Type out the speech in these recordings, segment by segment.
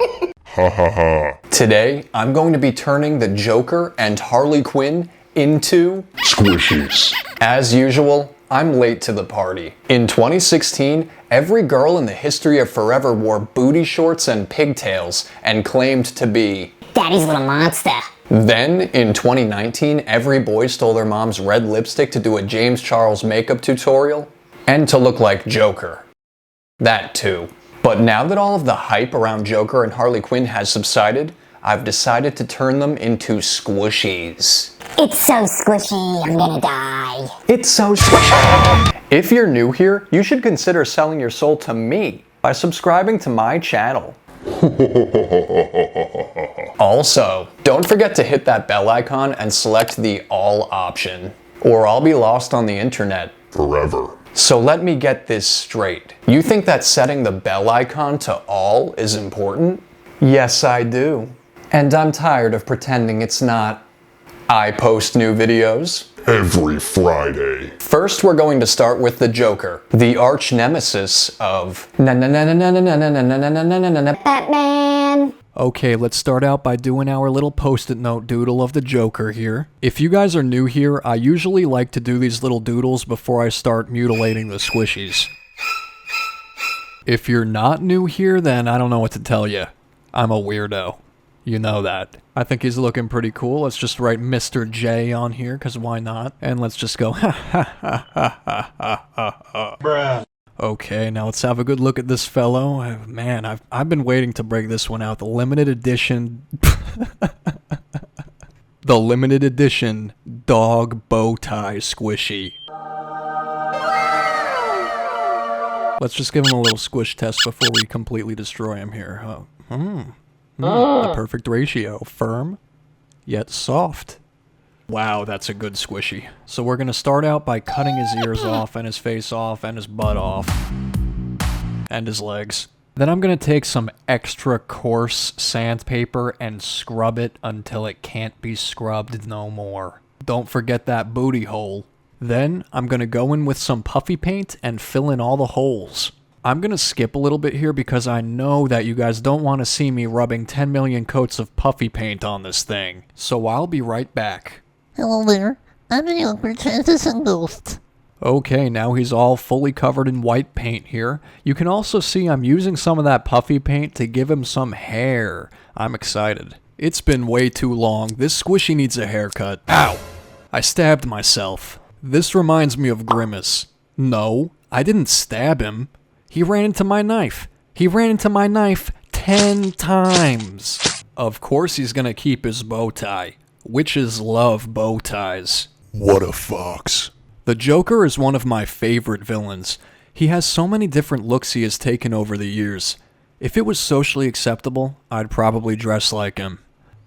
Ha ha ha. Today, I'm going to be turning the Joker and Harley Quinn into Squishies. As usual, I'm late to the party. In 2016, every girl in the history of forever wore booty shorts and pigtails and claimed to be Daddy's little monster. Then, in 2019, every boy stole their mom's red lipstick to do a James Charles makeup tutorial and to look like Joker. That too. But now that all of the hype around Joker and Harley Quinn has subsided, I've decided to turn them into squishies. It's so squishy, I'm gonna die. It's so squishy! If you're new here, you should consider selling your soul to me by subscribing to my channel. Also, don't forget to hit that bell icon and select the all option, or I'll be lost on the internet Forever. So let me get this straight. You think that setting the bell icon to all is important? Yes, I do. And I'm tired of pretending it's not. I post new videos Every Friday. First, we're going to start with the Joker, the arch nemesis of Batman. Okay, let's start out by doing our little post-it note doodle of the Joker here. If you guys are new here, I usually like to do these little doodles before I start mutilating the squishies. If you're not new here, then I don't know what to tell you. I'm a weirdo. You know that. I think he's looking pretty cool. Let's just write Mr. J on here, because why not? And let's just go ha ha ha ha ha ha ha. Bruh. Okay, now let's have a good look at this fellow. Man, I've been waiting to break this one out. The limited edition... the limited edition dog bow tie squishy. Let's just give him a little squish test before we completely destroy him here. The perfect ratio. Firm, yet soft. Wow, that's a good squishy. So we're gonna start out by cutting his ears off, and his face off, and his butt off. And his legs. Then I'm gonna take some extra coarse sandpaper and scrub it until it can't be scrubbed no more. Don't forget that booty hole. Then I'm gonna go in with some puffy paint and fill in all the holes. I'm gonna skip a little bit here because I know that you guys don't want to see me rubbing 10 million coats of puffy paint on this thing. So I'll be right back. Hello there, I'm a Joker Transition Ghost. Okay, now he's all fully covered in white paint here. You can also see I'm using some of that puffy paint to give him some hair. I'm excited. It's been way too long. This squishy needs a haircut. Ow! I stabbed myself. This reminds me of Grimace. No, I didn't stab him. He ran into my knife. He ran into my knife 10 times. Of course he's gonna keep his bow tie. Witches love bow ties. What a fox. The Joker is one of my favorite villains. He has so many different looks he has taken over the years. If it was socially acceptable, I'd probably dress like him.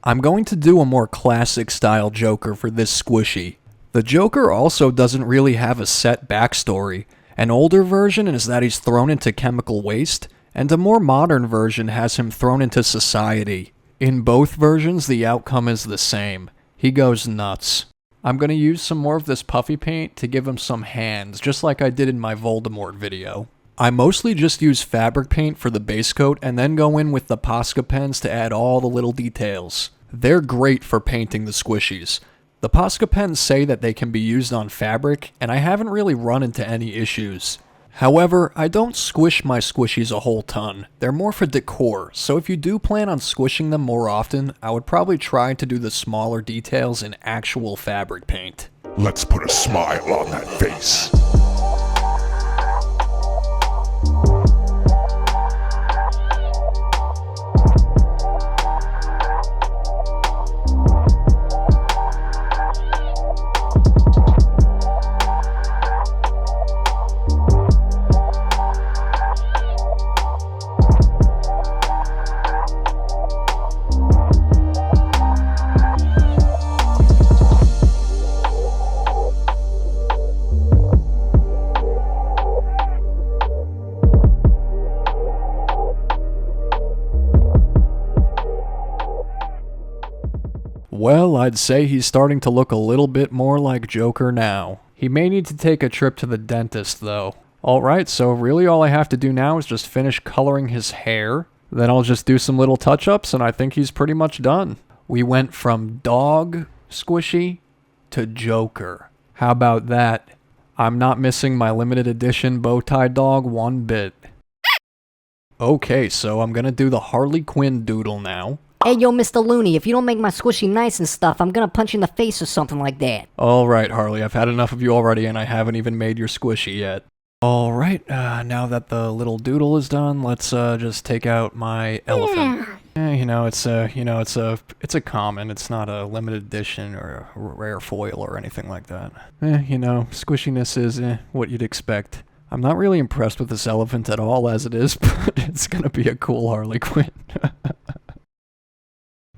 I'm going to do a more classic style Joker for this squishy. The Joker also doesn't really have a set backstory. An older version is that he's thrown into chemical waste, and a more modern version has him thrown into society. In both versions, the outcome is the same. He goes nuts. I'm gonna use some more of this puffy paint to give him some hands, just like I did in my Voldemort video. I mostly just use fabric paint for the base coat and then go in with the Posca pens to add all the little details. They're great for painting the squishies. The Posca pens say that they can be used on fabric, and I haven't really run into any issues. However, I don't squish my squishies a whole ton. They're more for decor, so if you do plan on squishing them more often, I would probably try to do the smaller details in actual fabric paint. Let's put a smile on that face. Well, I'd say he's starting to look a little bit more like Joker now. He may need to take a trip to the dentist, though. Alright, so really all I have to do now is just finish coloring his hair. Then I'll just do some little touch-ups and I think he's pretty much done. We went from dog squishy to Joker. How about that? I'm not missing my limited edition bow tie dog one bit. Okay, so I'm gonna do the Harley Quinn doodle now. Hey, yo, Mr. Loony, if you don't make my squishy nice and stuff, I'm gonna punch you in the face or something like that. Alright, Harley, I've had enough of you already and I haven't even made your squishy yet. Alright, now that the little doodle is done, let's just take out my elephant. It's a common, it's not a limited edition or a rare foil or anything like that. Squishiness is what you'd expect. I'm not really impressed with this elephant at all as it is, but it's gonna be a cool Harley Quinn.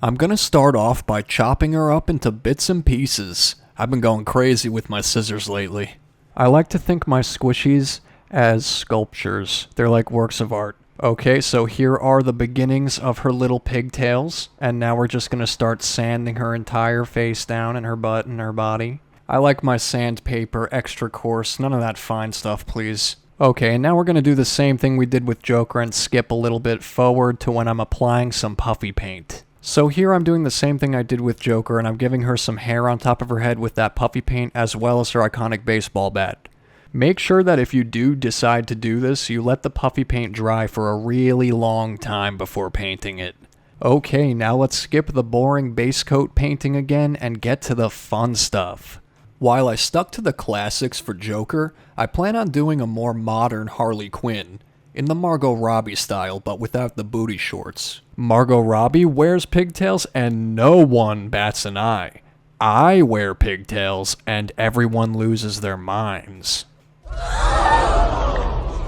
I'm gonna start off by chopping her up into bits and pieces. I've been going crazy with my scissors lately. I like to think my squishies as sculptures. They're like works of art. Okay, so here are the beginnings of her little pigtails, and now we're just gonna start sanding her entire face down and her butt and her body. I like my sandpaper extra coarse, none of that fine stuff, please. Okay, and now we're gonna do the same thing we did with Joker and skip a little bit forward to when I'm applying some puffy paint. So here I'm doing the same thing I did with Joker, and I'm giving her some hair on top of her head with that puffy paint as well as her iconic baseball bat. Make sure that if you do decide to do this, you let the puffy paint dry for a really long time before painting it. Okay, now let's skip the boring base coat painting again and get to the fun stuff. While I stuck to the classics for Joker, I plan on doing a more modern Harley Quinn, in the Margot Robbie style but without the booty shorts. Margot Robbie wears pigtails and no one bats an eye. I wear pigtails and everyone loses their minds.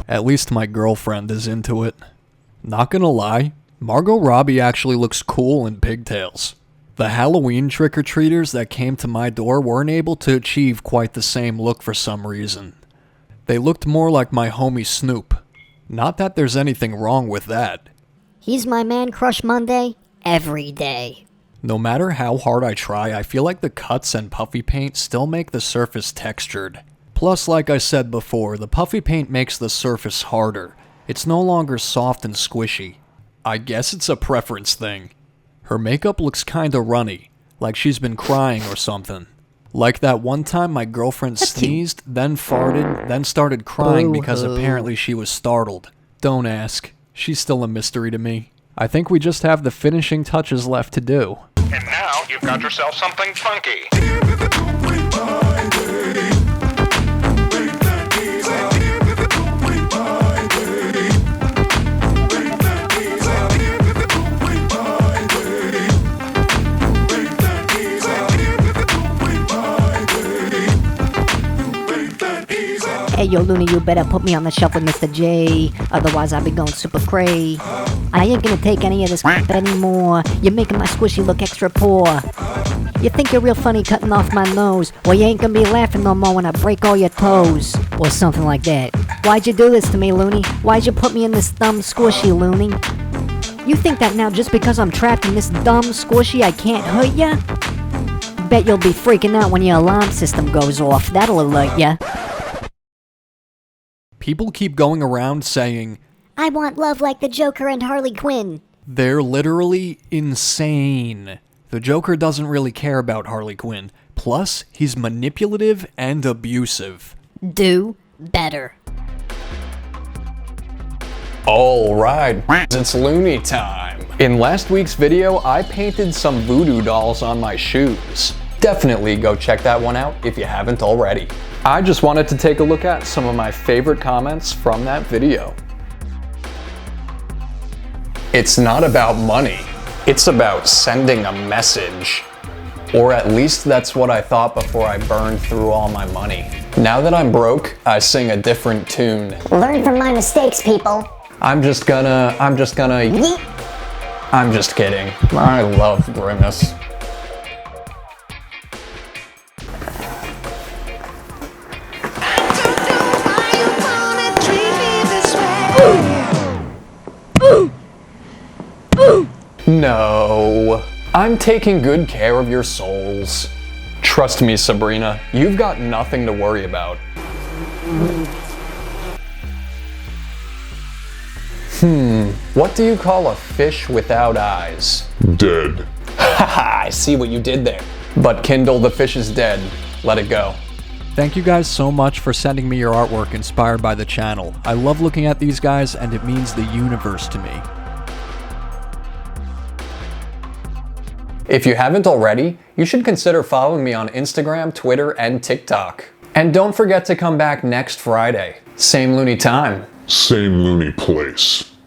At least my girlfriend is into it. Not gonna lie, Margot Robbie actually looks cool in pigtails. The Halloween trick-or-treaters that came to my door weren't able to achieve quite the same look for some reason. They looked more like my homie Snoop. Not that there's anything wrong with that. He's my man crush Monday, every day. No matter how hard I try, I feel like the cuts and puffy paint still make the surface textured. Plus, like I said before, the puffy paint makes the surface harder. It's no longer soft and squishy. I guess it's a preference thing. Her makeup looks kinda runny, like she's been crying or something. Like that one time my girlfriend sneezed, then farted, then started crying because apparently she was startled. Don't ask. She's still a mystery to me. I think we just have the finishing touches left to do. And now you've got yourself something funky. Hey, yo, Looney, you better put me on the shelf with Mr. J, otherwise I'll be going super cray. I ain't gonna take any of this crap anymore. You're making my squishy look extra poor. You think you're real funny cutting off my nose? Well, you ain't gonna be laughing no more when I break all your toes. Or something like that. Why'd you do this to me, Looney? Why'd you put me in this dumb squishy, Looney? You think that now just because I'm trapped in this dumb squishy I can't hurt ya? Bet you'll be freaking out when your alarm system goes off. That'll alert ya. People keep going around saying, I want love like the Joker and Harley Quinn. they're literally insane. The Joker doesn't really care about Harley Quinn. Plus, he's manipulative and abusive. Do better. Alright, it's Loony time. In last week's video, I painted some voodoo dolls on my shoes. Definitely go check that one out if you haven't already. I just wanted to take a look at some of my favorite comments from that video. It's not about money, it's about sending a message. Or at least that's what I thought before I burned through all my money. Now that I'm broke, I sing a different tune. Learn from my mistakes, people. I'm just kidding. I love Grimace. No. I'm taking good care of your souls. Trust me, Sabrina, you've got nothing to worry about. What do you call a fish without eyes? Dead. Haha, I see what you did there. But Kindle, the fish is dead. Let it go. Thank you guys so much for sending me your artwork inspired by the channel. I love looking at these guys and it means the universe to me. If you haven't already, you should consider following me on Instagram, Twitter, and TikTok. And don't forget to come back next Friday. Same loony time. Same loony place.